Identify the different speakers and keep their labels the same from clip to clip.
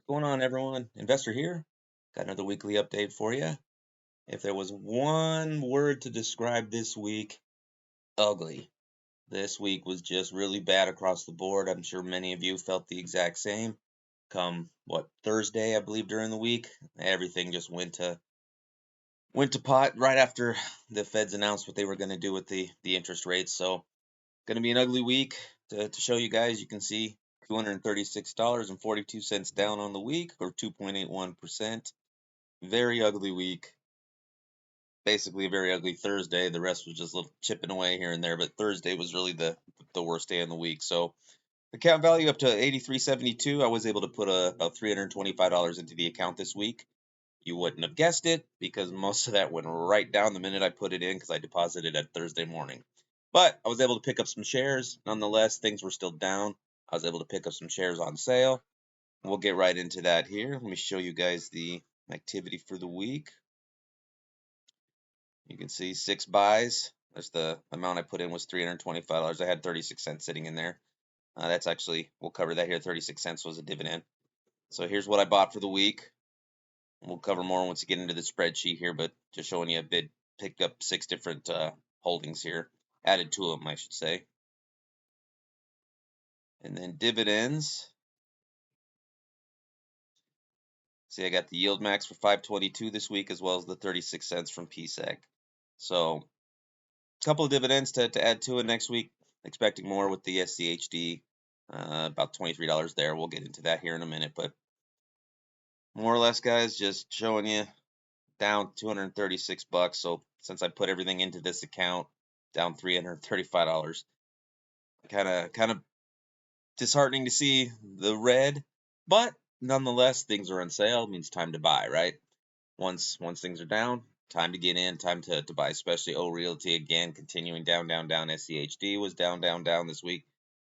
Speaker 1: Going on, everyone? Investor here. Got another weekly update for you. If there was one word to describe this week, ugly. This week was just really bad across the board. I'm sure many of you felt the exact same. Come Thursday, I believe, during the week, everything just went to pot right after the Feds announced what they were going to do with the interest rates. So, going to be an ugly week to show you guys. You can see $236.42 down on the week, or 2.81%. Very ugly week. Basically a very ugly Thursday. The rest was just a little chipping away here and there, but Thursday was really the worst day in the week. So the account value up to 83.72. I was able to put about $325 into the account this week. You wouldn't have guessed it because most of that went right down the minute I put it in because I deposited it Thursday morning. But I was able to pick up some shares. Nonetheless, things were still down. I was able to pick up some shares on sale. We'll get right into that here. Let me show you guys the activity for the week. You can see 6 buys. There's the amount I put in was $325. I had 36 cents sitting in there. That's actually, we'll cover that here. 36 cents was a dividend. So here's what I bought for the week. We'll cover more once you get into the spreadsheet here, but just showing you a bit, picked up 6 different holdings here. Added 2 of them, I should say. And then dividends. See, I got the yield max for 522 this week, as well as the 36 cents from PSEC. So a couple of dividends to add to it next week. Expecting more with the SCHD, about $23 there. We'll get into that here in a minute, but more or less, guys, just showing you down 236 bucks. So since I put everything into this account, down $335. Kind of disheartening to see the red, but nonetheless, things are on sale. It means time to buy, right? Once things are down, time to get in, time to buy, especially O Realty again, continuing down. SCHD was down this week.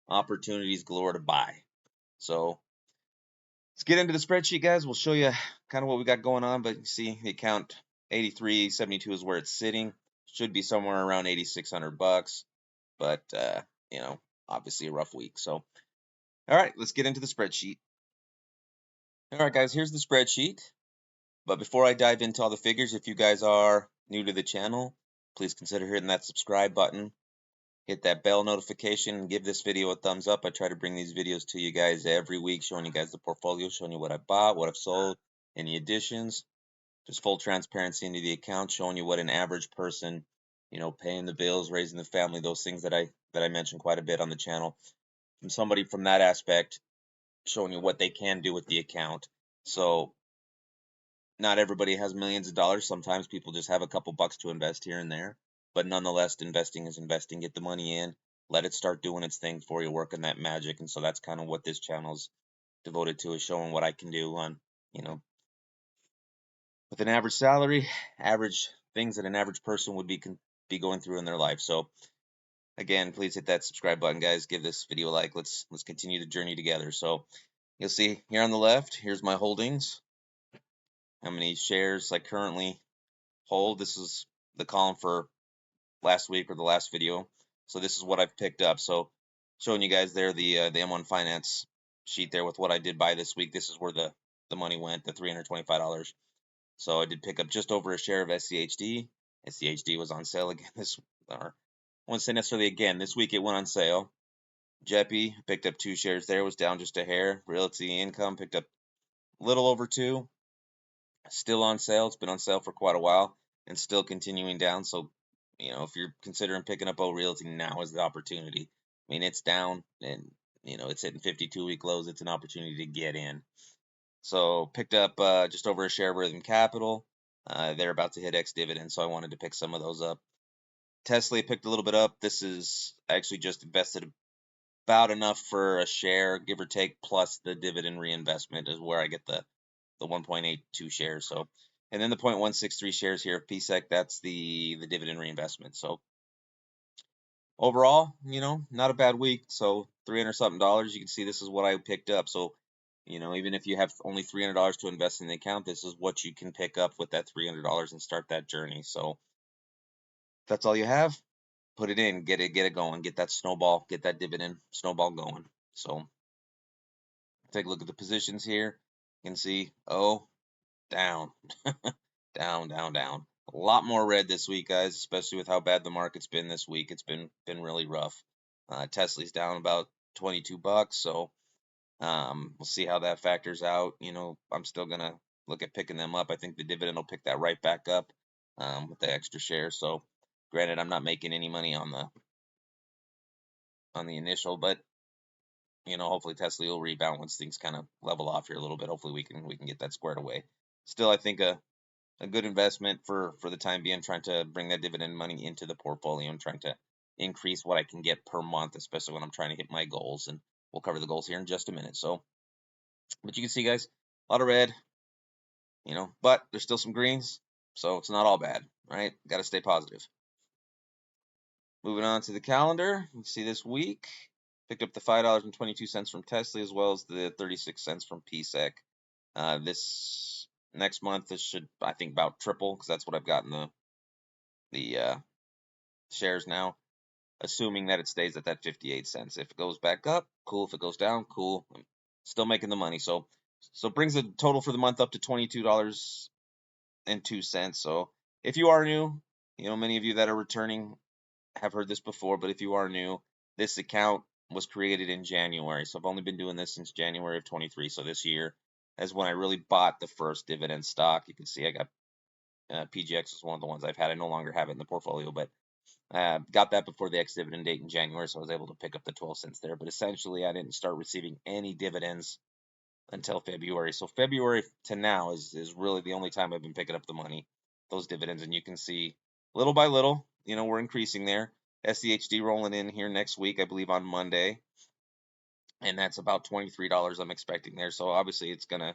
Speaker 1: Opportunities galore to buy. So let's get into the spreadsheet, guys. We'll show you kind of what we got going on, but you see the account 83.72 is where it's sitting. Should be somewhere around 8,600 bucks, but obviously a rough week. So, all right, let's get into the spreadsheet. All right, guys, here's the spreadsheet. But before I dive into all the figures, if you guys are new to the channel, please consider hitting that subscribe button. Hit that bell notification and give this video a thumbs up. I try to bring these videos to you guys every week, showing you guys the portfolio, showing you what I bought, what I've sold, any additions, just full transparency into the account, showing you what an average person, paying the bills, raising the family, those things that I mentioned quite a bit on the channel. From somebody from that aspect, showing you what they can do with the account. So not everybody has millions of dollars. Sometimes people just have a couple bucks to invest here and there. But nonetheless, investing is investing. Get the money in, let it start doing its thing for you, working that magic. And so that's kind of what this channel's devoted to, is showing what I can do on, with an average salary, average things that an average person would be going through in their life. So again, please hit that subscribe button, guys. Give this video a like. Let's continue the journey together. So you'll see here on the left, here's my holdings. How many shares I currently hold. This is the column for last week or the last video. So this is what I've picked up. So showing you guys there the M1 Finance sheet there with what I did buy this week. This is where the money went, the $325. So I did pick up just over a share of SCHD. SCHD was on sale again or I wouldn't say necessarily again. This week it went on sale. JEPI picked up 2 shares there, was down just a hair. Realty Income picked up a little over 2. Still on sale. It's been on sale for quite a while and still continuing down. So, if you're considering picking up O Realty, now is the opportunity. I mean, it's down and, it's hitting 52-week lows. It's an opportunity to get in. So picked up just over a share of Rhythm Capital. They're about to hit ex-dividend, so I wanted to pick some of those up. Tesla picked a little bit up. This is actually just invested about enough for a share, give or take, plus the dividend reinvestment is where I get the 1.82 shares. So, and then the 0.163 shares here of PSEC, that's the dividend reinvestment. So overall, not a bad week. So $300 something. You can see this is what I picked up. So, even if you have only $300 to invest in the account, this is what you can pick up with that $300 and start that journey. So if that's all you have, put it in, get it going, get that snowball, get that dividend snowball going. So take a look at the positions here. You can see, oh, down, down, down, down. A lot more red this week, guys, especially with how bad the market's been this week. It's been really rough. Tesla's down about 22 bucks, so we'll see how that factors out. I'm still gonna look at picking them up. I think the dividend will pick that right back up with the extra shares. So, granted, I'm not making any money on the initial, but hopefully Tesla will rebound once things kind of level off here a little bit. Hopefully we can get that squared away. Still, I think a good investment for the time being, trying to bring that dividend money into the portfolio and trying to increase what I can get per month, especially when I'm trying to hit my goals. And we'll cover the goals here in just a minute. So, but you can see, guys, a lot of red, but there's still some greens, so it's not all bad, right? Got to stay positive. Moving on to the calendar, you see this week, picked up the $5.22 from Tesla as well as the 36 cents from PSEC. This next month, this should, I think, about triple because that's what I've got in the shares now, assuming that it stays at that 58 cents. If it goes back up, cool. If it goes down, cool. I'm still making the money. So it brings the total for the month up to $22.02. So if you are new, many of you that are returning have heard this before, but if you are new, this account was created in January. So I've only been doing this since January of 23. So this year is when I really bought the first dividend stock. You can see I got PGX is one of the ones I've had. I no longer have it in the portfolio, but got that before the ex-dividend date in January, so I was able to pick up the 12 cents there. But essentially, I didn't start receiving any dividends until February. So February to now is really the only time I've been picking up the money, those dividends. And you can see little by little, we're increasing there. SCHD rolling in here next week, I believe on Monday. And that's about $23 I'm expecting there. So obviously it's going to,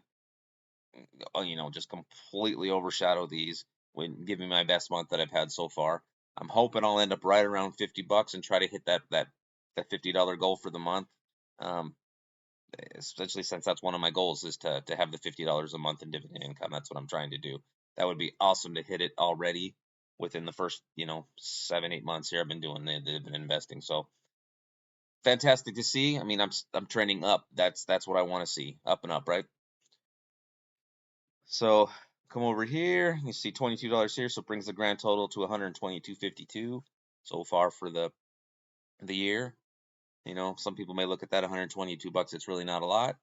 Speaker 1: just completely overshadow these when give me my best month that I've had so far. I'm hoping I'll end up right around 50 bucks and try to hit that $50 goal for the month. Um, Especially since that's one of my goals is to have the $50 a month in dividend income. That's what I'm trying to do. That would be awesome to hit it already within the first, 7-8 months here. I've been doing the dividend investing. So fantastic to see. I mean, I'm trending up. That's what I want to see. Up and up, right? So come over here. You see $22 here, so it brings the grand total to 122.52 so far for the year. Some people may look at that 122 bucks. It's really not a lot.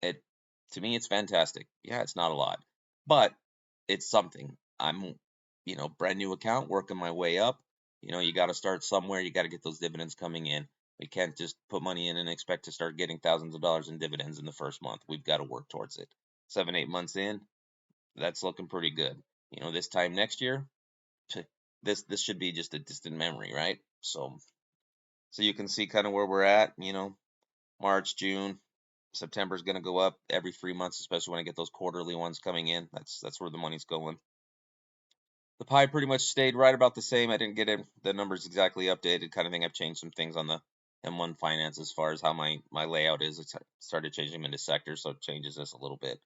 Speaker 1: It To me, it's fantastic. Yeah, it's not a lot, but it's something. I'm, brand new account, working my way up. You got to start somewhere. You got to get those dividends coming in. We can't just put money in and expect to start getting thousands of dollars in dividends in the first month. We've got to work towards it. 7, 8 months in, that's looking pretty good. This time next year, this should be just a distant memory, right? So you can see kind of where we're at. March, June, September is going to go up every 3 months, especially when I get those quarterly ones coming in. That's where the money's going. The pie pretty much stayed right about the same. I didn't get the numbers exactly updated, kind of thing. I've changed some things on the M1 Finance as far as how my layout is. I started changing them into sectors, so it changes this a little bit.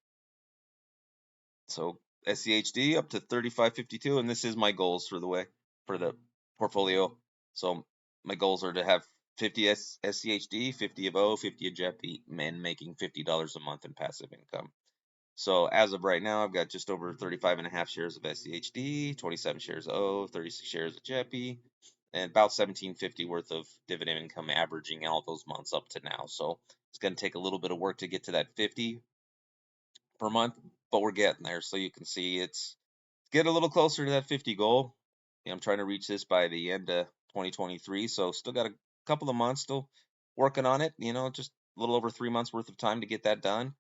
Speaker 1: So SCHD up to 35.52, and this is my goals for the portfolio. So my goals are to have 50 SCHD, 50 of O, 50 of JEPI, and making $50 a month in passive income. So as of right now, I've got just over 35.5 shares of SCHD, 27 shares of O, 36 shares of JEPI, and about 1750 worth of dividend income averaging all those months up to now. So it's going to take a little bit of work to get to that 50 per month, but we're getting there. So you can see it's get a little closer to that 50 goal. I'm trying to reach this by the end of 2023, so still got a couple of months, still working on it. Just a little over 3 months worth of time to get that done.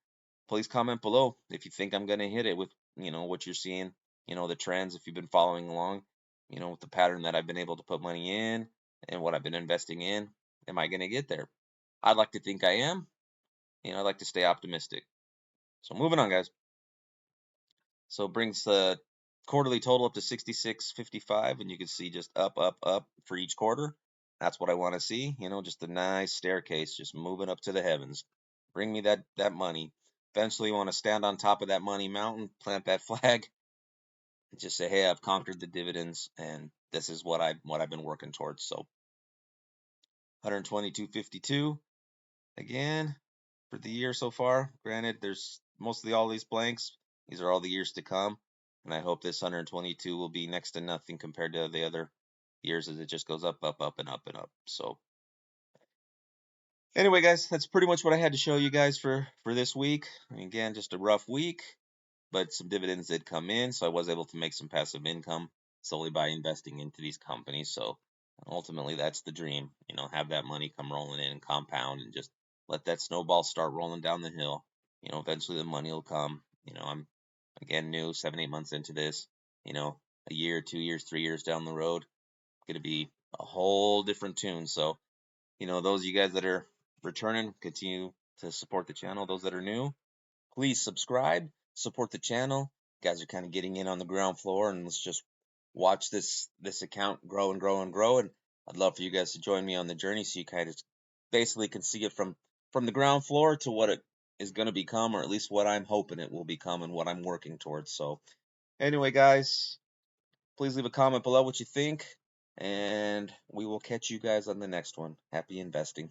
Speaker 1: Please comment below if you think I'm going to hit it with what you're seeing, the trends. If you've been following along, with the pattern that I've been able to put money in and what I've been investing in, am I going to get there? I'd like to think I am. I'd like to stay optimistic. So moving on, guys. So it brings the quarterly total up to 66.55, and you can see just up, up, up for each quarter. That's what I want to see. Just a nice staircase, just moving up to the heavens. Bring me that money. Eventually, you want to stand on top of that money mountain, plant that flag, and just say, "Hey, I've conquered the dividends, and this is what I've been working towards." So, 122.52 again for the year so far. Granted, there's mostly all these blanks. These are all the years to come, and I hope this 122 will be next to nothing compared to the other years as it just goes up, up, up, and up and up. So anyway, guys, that's pretty much what I had to show you guys for this week. Again, just a rough week, but some dividends did come in, so I was able to make some passive income solely by investing into these companies. So ultimately, that's the dream. Have that money come rolling in and compound, and just let that snowball start rolling down the hill. Eventually the money will come. I'm again new, 7, 8 months into this. A year, 2 years, 3 years down the road, gonna be a whole different tune. So those of you guys that are returning, continue to support the channel. Those that are new, please subscribe, support the channel. You guys are kind of getting in on the ground floor, and let's just watch this account grow and grow and grow. And I'd love for you guys to join me on the journey, so you kind of basically can see it from the ground floor to what it is going to become, or at least what I'm hoping it will become and what I'm working towards. So anyway, guys, please leave a comment below what you think, and we will catch you guys on the next one. Happy investing.